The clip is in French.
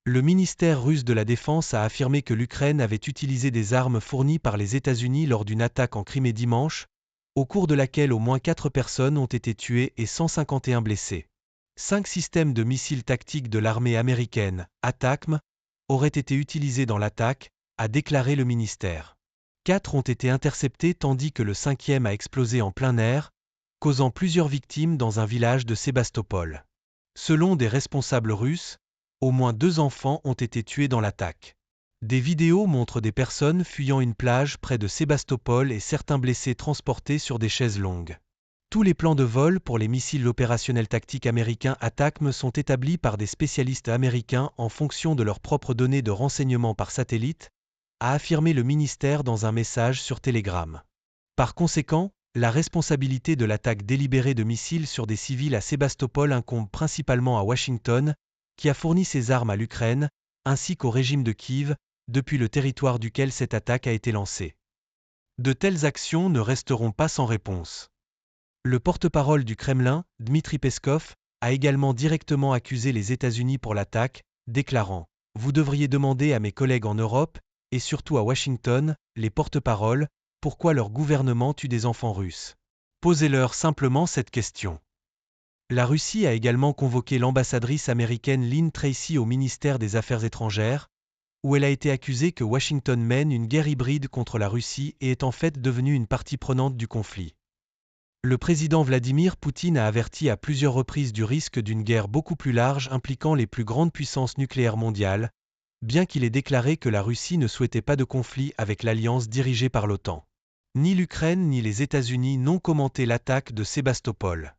Le ministère russe de la Défense a affirmé que l'Ukraine avait utilisé des armes fournies par les États-Unis lors d'une attaque en Crimée dimanche, au cours de laquelle au moins 4 personnes ont été tuées et 151 blessées. 5 systèmes de missiles tactiques de l'armée américaine, ATACMS, auraient été utilisés dans l'attaque, a déclaré le ministère. 4 ont été interceptés tandis que le 5e a explosé en plein air, causant plusieurs victimes dans un village de Sébastopol. Selon des responsables russes, au moins 2 enfants ont été tués dans l'attaque. Des vidéos montrent des personnes fuyant une plage près de Sébastopol et certains blessés transportés sur des chaises longues. Tous les plans de vol pour les missiles opérationnels tactiques américains ATACMS sont établis par des spécialistes américains en fonction de leurs propres données de renseignement par satellite, a affirmé le ministère dans un message sur Telegram. Par conséquent, la responsabilité de l'attaque délibérée de missiles sur des civils à Sébastopol incombe principalement à Washington, qui a fourni ses armes à l'Ukraine, ainsi qu'au régime de Kiev, depuis le territoire duquel cette attaque a été lancée. De telles actions ne resteront pas sans réponse. Le porte-parole du Kremlin, Dmitri Peskov, a également directement accusé les États-Unis pour l'attaque, déclarant « Vous devriez demander à mes collègues en Europe, et surtout à Washington, les porte-paroles, pourquoi leur gouvernement tue des enfants russes. Posez-leur simplement cette question. » La Russie a également convoqué l'ambassadrice américaine Lynn Tracy au ministère des Affaires étrangères, où elle a été accusée que Washington mène une guerre hybride contre la Russie et est en fait devenue une partie prenante du conflit. Le président Vladimir Poutine a averti à plusieurs reprises du risque d'une guerre beaucoup plus large impliquant les plus grandes puissances nucléaires mondiales, bien qu'il ait déclaré que la Russie ne souhaitait pas de conflit avec l'alliance dirigée par l'OTAN. Ni l'Ukraine ni les États-Unis n'ont commenté l'attaque de Sébastopol.